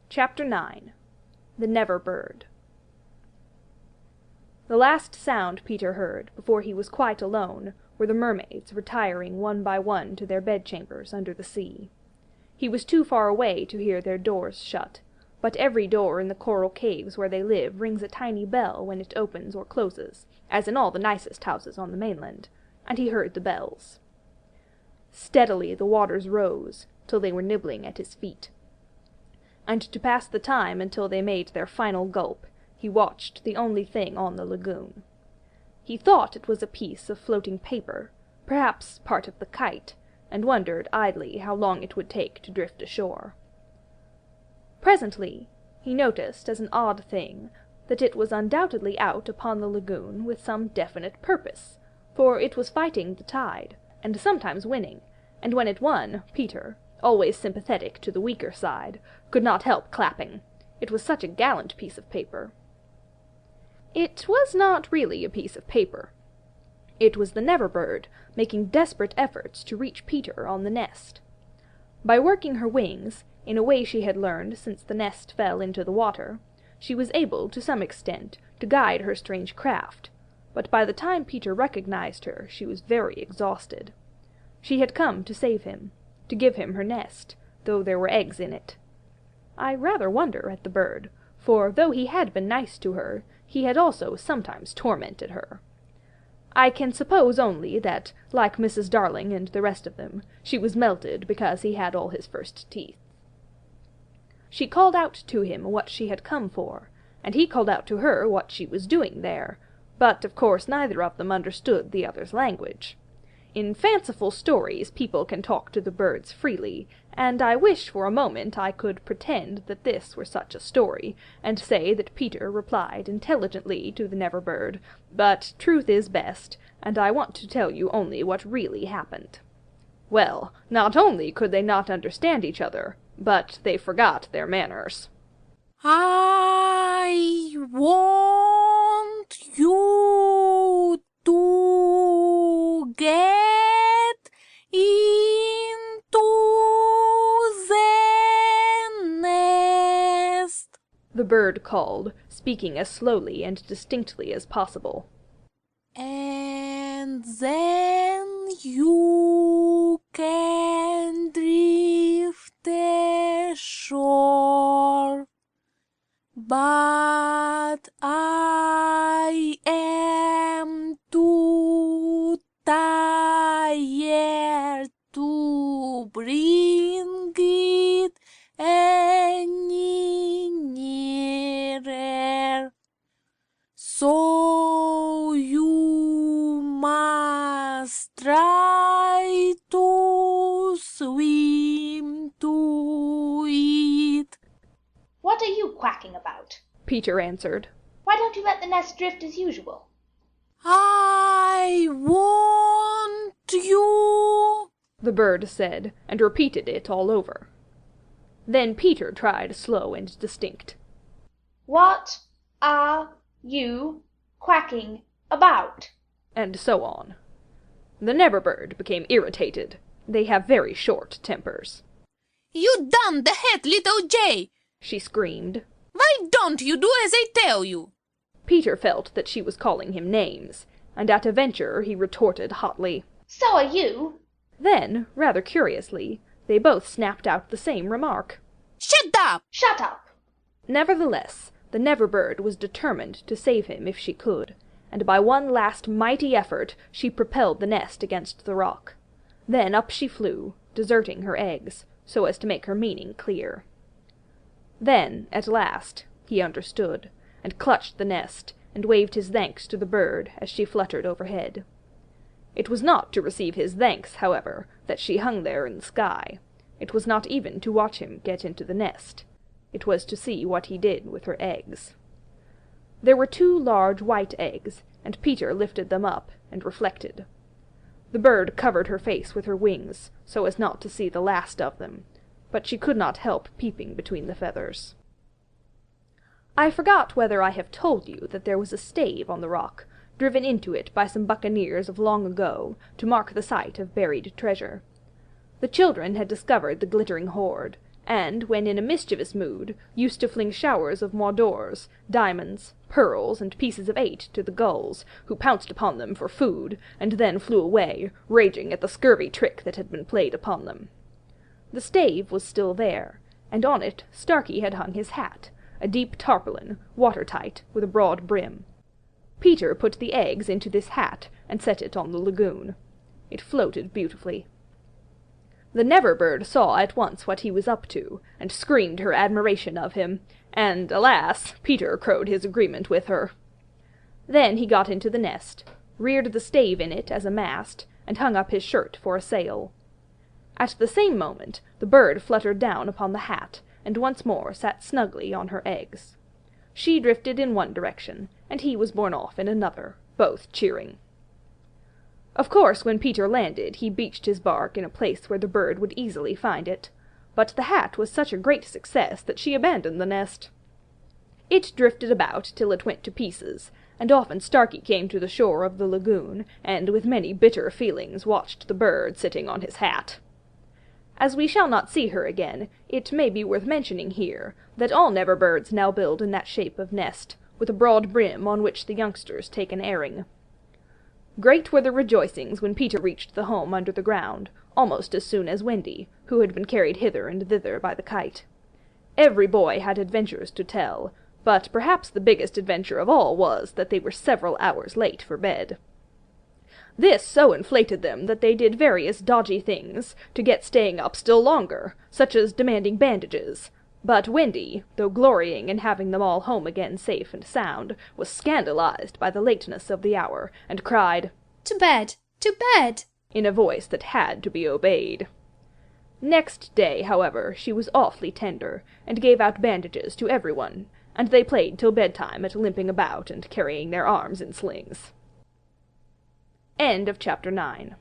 Chapter 9 The Never Bird. The last sound Peter heard, before he was quite alone, were the mermaids retiring one by one to their bedchambers under the sea. He was too far away to hear their doors shut, but every door in the coral caves where they live rings a tiny bell when it opens or closes, as in all the nicest houses on the mainland, and he heard the bells. Steadily the waters rose, till they were nibbling at his feet. And to pass the time until they made their final gulp, he watched the only thing on the lagoon. He thought it was a piece of floating paper, perhaps part of the kite, and wondered idly how long it would take to drift ashore. Presently he noticed as an odd thing that it was undoubtedly out upon the lagoon with some definite purpose, for it was fighting the tide, and sometimes winning, and when it won, Peter, always sympathetic to the weaker side, could not help clapping. It was such a gallant piece of paper. It was not really a piece of paper. It was the Never Bird, making desperate efforts to reach Peter on the nest. By working her wings, in a way she had learned since the nest fell into the water, she was able, to some extent, to guide her strange craft, but by the time Peter recognized her, she was very exhausted. She had come to save him, to give him her nest, though there were eggs in it. I rather wonder at the bird, for though he had been nice to her, he had also sometimes tormented her. I can suppose only that, like Mrs. Darling and the rest of them, she was melted because he had all his first teeth. She called out to him what she had come for, and he called out to her what she was doing there, but of course neither of them understood the other's language. In fanciful stories people can talk to the birds freely, and I wish for a moment I could pretend that this were such a story, and say that Peter replied intelligently to the Never Bird, but truth is best, and I want to tell you only what really happened. Well, not only could they not understand each other, but they forgot their manners. I want you to get into the nest, the bird called, speaking as slowly and distinctly as possible. And then you can drift ashore. But I am too tired to bring it any nearer. So you must try to swim to it. What are you quacking about? Peter answered. Why don't you let the nest drift as usual? I want you, the bird said, and repeated it all over. Then Peter tried slow and distinct. What are you quacking about? And so on. The Never Bird became irritated. They have very short tempers. You done the head, little Jay, she screamed. Why don't you do as I tell you? Peter felt that she was calling him names, and at a venture he retorted hotly. So are you. Then, rather curiously, they both snapped out the same remark. Shut up! Shut up! Nevertheless, the Never Bird was determined to save him if she could, and by one last mighty effort she propelled the nest against the rock. Then up she flew, deserting her eggs, so as to make her meaning clear. Then, at last, he understood, and clutched the nest, and waved his thanks to the bird as she fluttered overhead. It was not to receive his thanks, however, that she hung there in the sky. It was not even to watch him get into the nest. It was to see what he did with her eggs. There were 2 large white eggs, and Peter lifted them up, and reflected. The bird covered her face with her wings, so as not to see the last of them, but she could not help peeping between the feathers. I forgot whether I have told you that there was a stave on the rock, driven into it by some buccaneers of long ago, to mark the site of buried treasure. The children had discovered the glittering hoard, and, when in a mischievous mood, used to fling showers of moidores, d'ors, diamonds, pearls, and pieces of eight to the gulls, who pounced upon them for food, and then flew away, raging at the scurvy trick that had been played upon them. The stave was still there, and on it Starkey had hung his hat, a deep tarpaulin, watertight, with a broad brim. Peter put the eggs into this hat, and set it on the lagoon. It floated beautifully. The Never-bird saw at once what he was up to, and screamed her admiration of him, and, alas, Peter crowed his agreement with her. Then he got into the nest, reared the stave in it as a mast, and hung up his shirt for a sail. At the same moment the bird fluttered down upon the hat, and once more sat snugly on her eggs. She drifted in one direction, and he was borne off in another, both cheering. Of course, when Peter landed, he beached his bark in a place where the bird would easily find it, but the hat was such a great success that she abandoned the nest. It drifted about till it went to pieces, and often Starkey came to the shore of the lagoon, and with many bitter feelings watched the bird sitting on his hat. As we shall not see her again, it may be worth mentioning here that all Never-birds now build in that shape of nest, with a broad brim on which the youngsters take an airing. Great were the rejoicings when Peter reached the home under the ground, almost as soon as Wendy, who had been carried hither and thither by the kite. Every boy had adventures to tell, but perhaps the biggest adventure of all was that they were several hours late for bed. This so inflated them that they did various dodgy things to get staying up still longer, such as demanding bandages. But Wendy, though glorying in having them all home again safe and sound, was scandalized by the lateness of the hour, and cried, "To bed! To bed!" in a voice that had to be obeyed. Next day, however, she was awfully tender, and gave out bandages to everyone, and they played till bedtime at limping about and carrying their arms in slings. End of chapter 9.